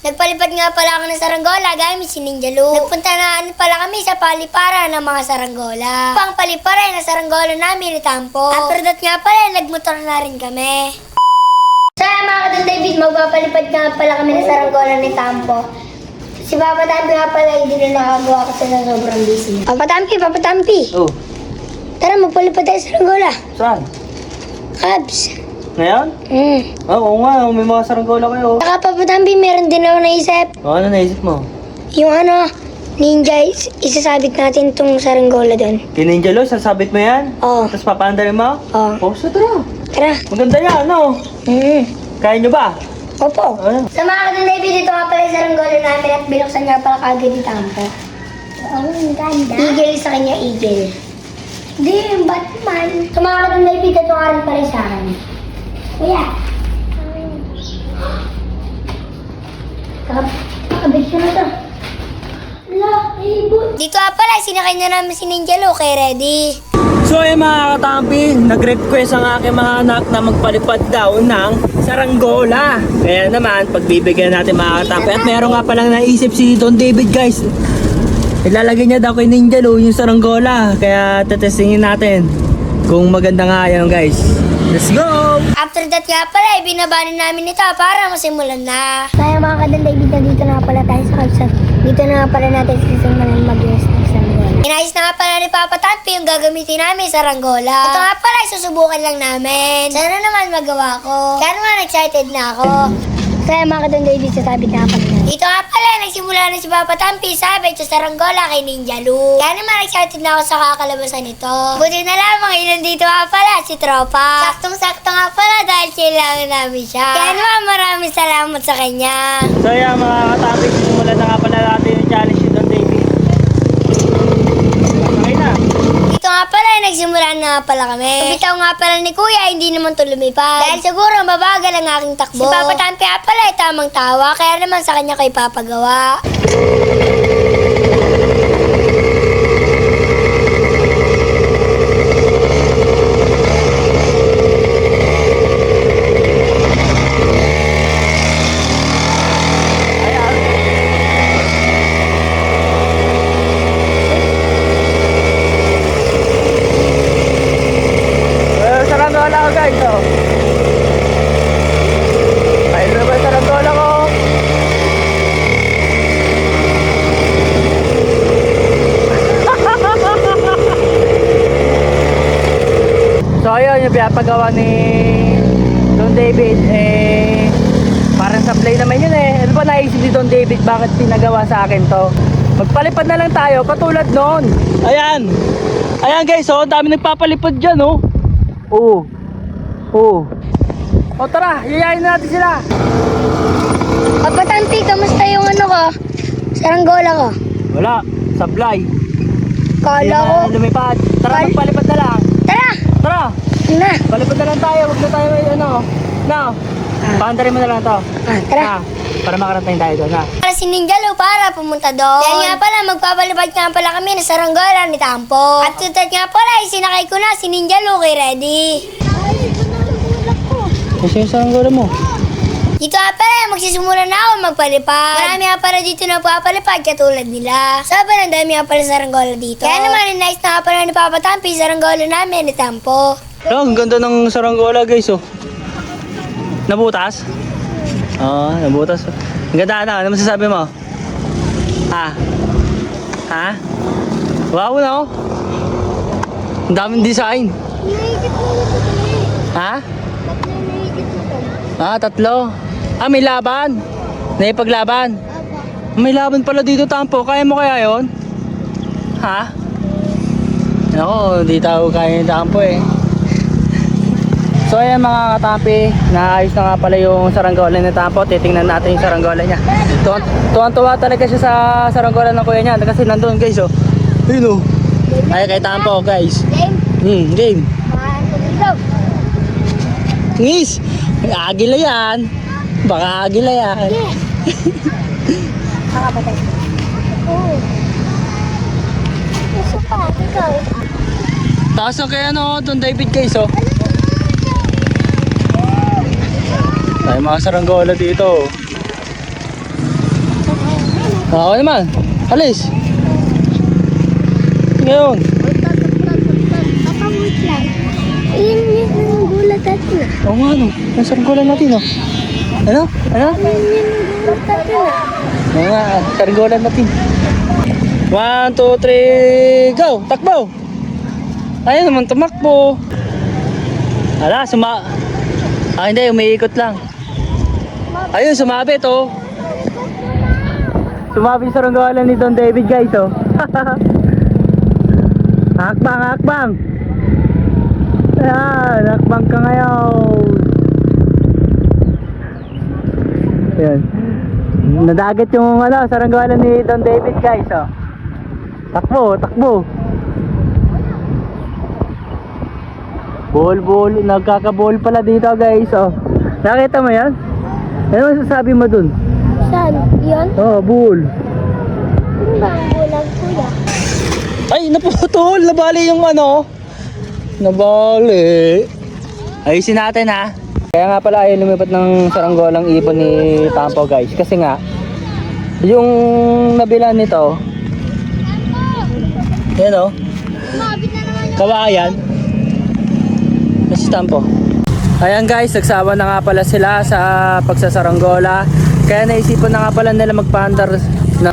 Nagpalipad nga pala ako ng saranggola gamit si Ninja Lu. Nagpunta na pala kami sa paliparan ng mga saranggola. Pang paliparan na saranggola namin ni Tampo. After that nga pala, nagmotor na rin kami. So mga kadol David, magpapalipad nga pala kami ng saranggola ni Tampo. Si Papa Tampi nga pala, hindi na nakagawa kasi na sobrang busy. Papa Tampi. Oh, Tara, magpalipad tayo sa saranggola. saan? Cabs. Ngayon? Oo nga, may mga saranggola kayo. Saka Papa Tampi, meron din ako naisip. Ano naisip mo? Yung ninja, isasabit natin itong saranggola doon. Kay Ninja Lo, sasabit mo yan? Oo. Tapos papaandarin mo? Oo. Oh, so tara. Tara. Maganda yan, ano? Kaya nyo ba? Opo. Ano? Sa mga kadol David, dito nga pala yung saranggola namin at binuksan nga pala kagad ni Tampo. Oo, ang ganda. Eagle sa kanya, eagle. Hindi, yung Batman. Sa mga kadol David, ito nga rin pala sa akin. Kuya. Kakabit siya na to. Dito nga pala, sinakay na namin si Ninja Lu kay Ready. So mga katampi, nag-request ang aking mga anak na magpalipad daw ng saranggola. Kaya naman, pagbibigyan natin mga katampi. At meron nga palang naisip si Don David guys. Ilalagay niya daw kay Ninja Lu yung saranggola. Kaya tetestingin natin kung maganda nga yan guys. Let's go! After that nga pala, ibinabanin namin ito para masimulan na. Kaya mga kadol David, dito na pala tayo sa kalsat. Dito na nga pala natin sisimulan mag-iwas ng saranggola. Inayos na nga pala ni Papa Tampi yung gagamitin namin sa saranggola. Ito nga pala, susubukan lang namin. Sana naman magawa ko. Kaya naman excited na ako. Kaya mga kadol David, sasabit na pala. Dito nga pala, nagsimula na si Papa Tampi sabit sa saranggola kay Ninja Lu. Kaya naman excited na ako sa kakalabasan nito. Buti na lamang, nandito nga pala si Tropa. Saktong-sakto nga pala dahil kailangan namin siya. Kaya naman maraming salamat sa kanya. So yan mga katampi, simulan na nga pala natin yung challenge ni Don David. Okay na. Dito nga pala, nagsimula na nga pala kami. Bitaw nga pala ni Kuya, hindi naman to lumipad. Dahil siguro mabagal ang aking takbo. Si Papa Tampi nga pala ay tamang tawa, kaya naman sa kanya ko ipapagawa. Saranggola ko guys, oh. Ayun na ba yung saranggola ko? So ayun, yung pinapagawa ni Don David, parang sa play naman yun Ano ba naisip ni Don David bakit pinagawa sa akin to? Magpalipad na lang tayo, katulad noon. Ayan! Ayan guys, oh, dami nagpapalipad dyan, oh. Oo. O tara, yayain na natin sila. Papa Tampi, kamusta yung ko? Saranggola ko. Wala, sablay. Kala ko. Lumipad. Tara, magpalipad na lang. Tara! Tara, Na! palipad na lang tayo. Huwag na tayo, paandarin mo na lang to. Tara. Para makarantayin tayo doon, ha. Para si Ninja Lu para pumunta doon. Dahil nga pala, magpapalipad nga pala kami ng saranggola ni Tampo. At tutad nga pala, sinakay ko na si Ninja Lu kay Ready. Kasi yung saranggola mo. Dito nga pala, magsisimula na ako magpalipad. Marami nga pala dito na papalipad katulad nila. Sobrang dami nga pala saranggola dito. Kaya naman, nice na nga pala ni Papa Tampi saranggola namin ni Tampo. Ang ganda ng saranggola guys, oh. Nabutas? Oo, nabutas. Ang ganda na, ano masasabi mo? Ha? Wow na, oh. Ang daming design. Ha? Tatlo. May laban. Naipaglaban. May laban pala dito, Tampo. Kaya mo kaya yon? Ha? Ako, di tao kaya yung Tampo eh. So ayan mga katampi, naayos na nga pala yung saranggola ni Tampo. Titingnan natin yung saranggola niya. Tuwan-tuwa talaga siya sa saranggola ng kuya niya. Kasi nandun guys, oh. Ayun, oh. Ay kay Tampo guys. Game. Game. Ngis! Agila yan. Baka agila yan. Nakapatay. Oo. Gusto pa, ikaw. Taas na kaya no, Don David guys, oh. Ay mga saranggola dito. Ako naman. Alis. Ngayon. Papa, wait lang. Iyan yung gulat natin na. Oo nga no. Ang saranggola natin no. Ano? Ano? Iyan yung gulat natin na. Oo nga. Saranggola natin. 1, 2, 3, go! Takbo! Ayun naman tumakbo. Ala, hindi, umiikot lang. Ayun, sumabit oh. Sumabit sa saranggola ni Don David guys oh. Hakbang, hakbang! Ayan, hakbang ka ngayon. Ayan. Nadagat yung saranggola ni Don David guys oh. Takbo, takbo. Bol, nagkaka-ball pala dito guys oh. Nakita mo yan? Ano masasabi mo dun? Saan? Yun? Oh, bull. Ano ba ang bulag, kuya? Ay, naputol. Nabali yung Nabali. Ayusin natin ha. Kaya nga pala ay lumipat ng saranggolang ibon ni Tampo guys. Kasi nga, yung nabilan nito, yan o. Mabit na naman yung... Kawayan. Kasi Tampo. Ayan guys, nagsawa na nga pala sila sa pagsasaranggola. Kaya naisipan na nga pala nila magpaandar na